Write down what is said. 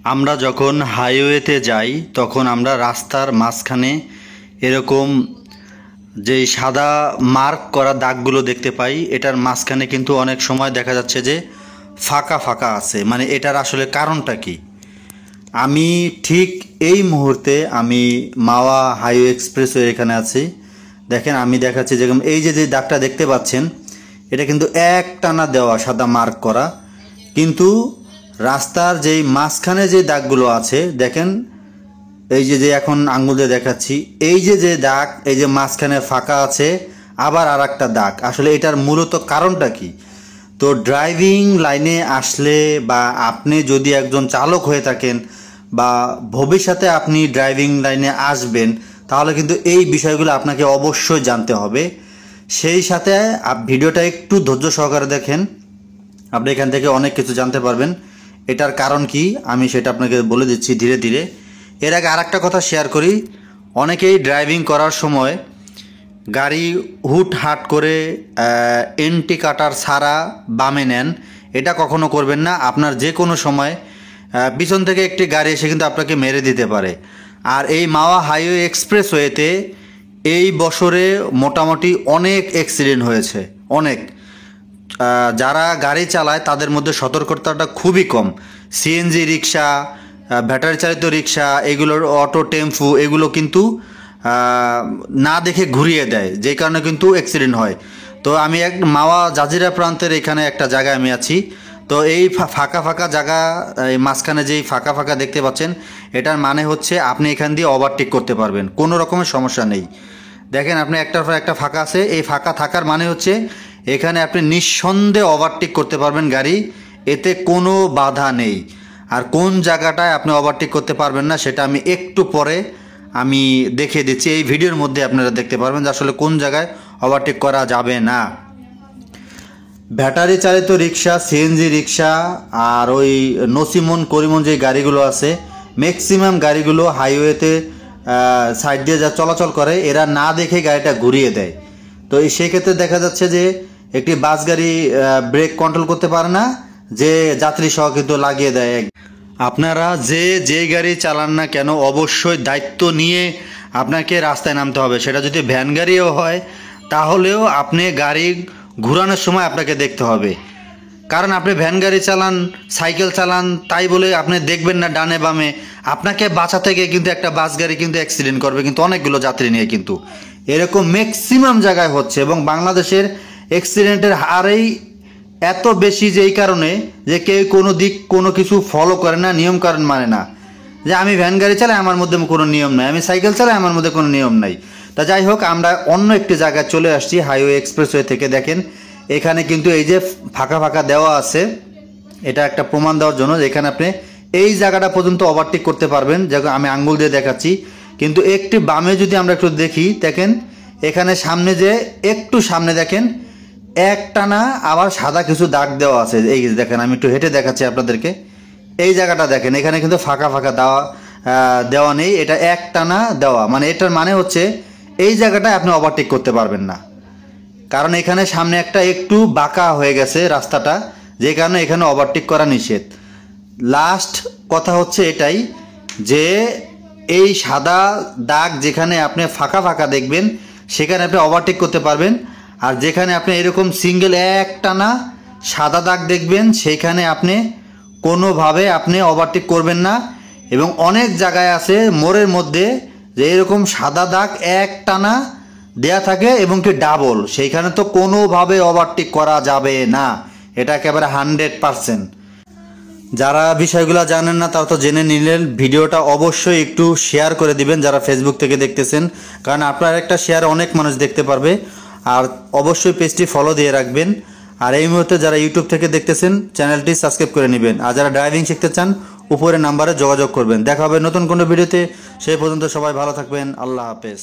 আমরা যখন হাইওয়েতে যাই তখন আমরা রাস্তার মাঝখানে এরকম যেই সাদা মার্ক করা দাগগুলো দেখতে পাই, এটার মাঝখানে কিন্তু অনেক সময় দেখা যাচ্ছে যে ফাঁকা ফাঁকা আছে। মানে এটার আসলে কারণটা কি? আমি ঠিক এই মুহূর্তে আমি মাওয়া হাইওয়ে এক্সপ্রেসওয়ে এখানে আছি। দেখেন আমি দেখাচ্ছি, যেরকম এই যে যে দাগটা দেখতে পাচ্ছেন, এটা কিন্তু একটানা দেওয়া সাদা মার্ক করা, কিন্তু রাস্তার যেই মাঝখানে যে দাগগুলো আছে দেখেন, এই যে যে এখন আঙ্গুল দিয়ে দেখাচ্ছি, এই যে যে দাগ, এই যে মাঝখানে ফাঁকা আছে আবার আর একটা দাগ। আসলে এটার মূলত কারণটা কি? তো ড্রাইভিং লাইনে আসলে বা আপনি যদি একজন চালক হয়ে থাকেন বা ভবিষ্যতে আপনি ড্রাইভিং লাইনে আসবেন, তাহলে কিন্তু এই বিষয়গুলো আপনাকে অবশ্যই জানতে হবে। সেই সাথে ভিডিওটা একটু ধৈর্য সহকারে দেখেন, আপনি এখান থেকে অনেক কিছু জানতে পারবেন। এটার কারণ কি আমি সেটা আপনাকে বলে দিচ্ছি ধীরে ধীরে। এর আগে আরেকটা কথা শেয়ার করি, অনেকেই ড্রাইভিং করার সময় গাড়ি হুটহাট করে এন্টি কাটার ছাড়া বামে নেন। এটা কখনো করবেন না। আপনার যে কোনো সময় পিছন থেকে একটি গাড়ি এসে কিন্তু আপনাকে মেরে দিতে পারে। আর এই মাওয়া হাইওয়ে এক্সপ্রেসওয়েতে এই বছরে মোটামুটি অনেক অ্যাক্সিডেন্ট হয়েছে, অনেক। যারা গাড়ি চালায় তাদের মধ্যে সতর্কতাটা খুবই কম। সিএনজি রিক্সা, ব্যাটারি চালিত রিক্সা, এগুলোর অটো টেম্পু, এগুলো কিন্তু না দেখে ঘুরিয়ে দেয়, যে কারণে কিন্তু অ্যাক্সিডেন্ট হয়। তো আমি এক মাওয়া জাজিরা প্রান্তের এখানে একটা জায়গায় আমি আছি। তো এই ফাঁকা ফাঁকা জায়গা, এই মাঝখানে যেই ফাঁকা ফাঁকা দেখতে পাচ্ছেন, এটার মানে হচ্ছে আপনি এখান দিয়ে ওভারটেক করতে পারবেন, কোনো রকমের সমস্যা নেই। দেখেন আপনি একটার পর একটা ফাঁকা আছে, এই ফাঁকা থাকার মানে হচ্ছে এখানে আপনি নিঃসন্দেহে ওভারটেক করতে পারবেন গাড়ি, এতে কোনো বাধা নেই। আর কোন জায়গাটায় আপনি ওভারটেক করতে পারবেন না সেটা আমি একটু পরে আমি দেখিয়ে দিচ্ছি। এই ভিডিওর মধ্যে আপনারা দেখতে পারবেন যে আসলে কোন জায়গায় ওভারটেক করা যাবে না। ব্যাটারি চালিত রিক্সা, সিএনজি রিক্সা আর ওই নসিমন করিমন যে গাড়িগুলো আছে, ম্যাক্সিমাম গাড়িগুলো হাইওয়েতে সাইড দিয়ে যা চলাচল করে, এরা না দেখে গাড়িটা ঘুরিয়ে দেয়। তো সেই ক্ষেত্রে দেখা যাচ্ছে যে একটি বাস গাড়ি ব্রেক কন্ট্রোল করতে পারে না, যে যাত্রী সহ কিন্তু লাগিয়ে দেয়। আপনারা যে গাড়ি চালান না কেন অবশ্যই দায়িত্ব নিয়ে আপনাকে রাস্তায় নামতে হবে। সেটা যদি ভ্যান গাড়িও হয় তাহলেও আপনি গাড়ি ঘোরানোর সময় আপনাকে দেখতে হবে। কারণ আপনি ভ্যান গাড়ি চালান, সাইকেল চালান, তাই বলে আপনি দেখবেন না ডানে বামে, আপনাকে বাঁচাতে গিয়ে কিন্তু একটা বাস গাড়ি কিন্তু অ্যাক্সিডেন্ট করবে, কিন্তু অনেকগুলো যাত্রী নিয়ে। কিন্তু এরকম ম্যাক্সিমাম জায়গায় হচ্ছে, এবং বাংলাদেশের অ্যাক্সিডেন্টের হারেই এত বেশি যে এই কারণে যে কেউ কোনো দিক কোনো কিছু ফলো করে না, নিয়মকানুন মানে না। যে আমি ভ্যান গাড়ি চালাই, আমার মধ্যে কোনো নিয়ম নাই, আমি সাইকেল চালাই, আমার মধ্যে কোনো নিয়ম নাই। তা যাই হোক, আমরা অন্য একটি জায়গায় চলে আসছি হাইওয়ে এক্সপ্রেসওয়ে থেকে। দেখেন এখানে কিন্তু এই যে ফাঁকা ফাঁকা দেওয়া আছে, এটা একটা প্রমাণ দেওয়ার জন্য। এখানে আপনি এই জায়গাটা পর্যন্ত ওভারটেক করতে পারবেন, যেমন আমি আঙ্গুল দিয়ে দেখাচ্ছি। কিন্তু একটু বামে যদি আমরা একটু দেখি, দেখেন এখানে সামনে যে একটু সামনে দেখেন একটানা আবার সাদা কিছু দাগ দেওয়া আছে। এই দেখেন আমি একটু হেঁটে দেখাচ্ছি আপনাদেরকে। এই জায়গাটা দেখেন, এখানে কিন্তু ফাঁকা ফাঁকা দেওয়া নেই, এটা একটানা দেওয়া। মানে এটার মানে হচ্ছে এই জায়গাটায় আপনি ওভারটেক করতে পারবেন না, কারণ এখানে সামনে একটা একটু বাঁকা হয়ে গেছে রাস্তাটা, যে কারণে এখানে ওভারটেক করা নিষেধ। লাস্ট কথা হচ্ছে এটাই যে এই সাদা দাগ যেখানে আপনি ফাঁকা ফাঁকা দেখবেন সেখানে আপনি ওভারটেক করতে পারবেন। আর যেখানে আপনি এরকম সিঙ্গেল একটানা সাদা দাগ দেখবেন সেইখানে আপনি কোনোভাবে আপনি ওভারটেক করবেন না। এবং অনেক জায়গায় আছে মোড়ের মধ্যে যে এরকম সাদা দাগ একটানা দেয়া থাকে এবং কি ডাবল, সেইখানে তো কোনোভাবে ওভারটেক করা যাবে না, এটা একেবারে 100%। যারা বিষয়গুলো জানেন না তারা তো জেনে নিলেন। ভিডিওটা অবশ্যই একটু শেয়ার করে দিবেন যারা ফেসবুক থেকে দেখতেছেন, কারণ আপনার একটা শেয়ার অনেক মানুষ দেখতে পারবে। আর অবশ্যই পেজটি ফলো দিয়ে রাখবেন। আর এই মুহূর্তে যারা ইউটিউব থেকে দেখতেছেন চ্যানেলটি সাবস্ক্রাইব করে নেবেন। আর যারা ড্রাইভিং শিখতে চান উপরে নাম্বারে যোগাযোগ করবেন। দেখা হবে নতুন কোনো ভিডিওতে। সেই পর্যন্ত সবাই ভালো থাকবেন। আল্লাহ হাফেজ।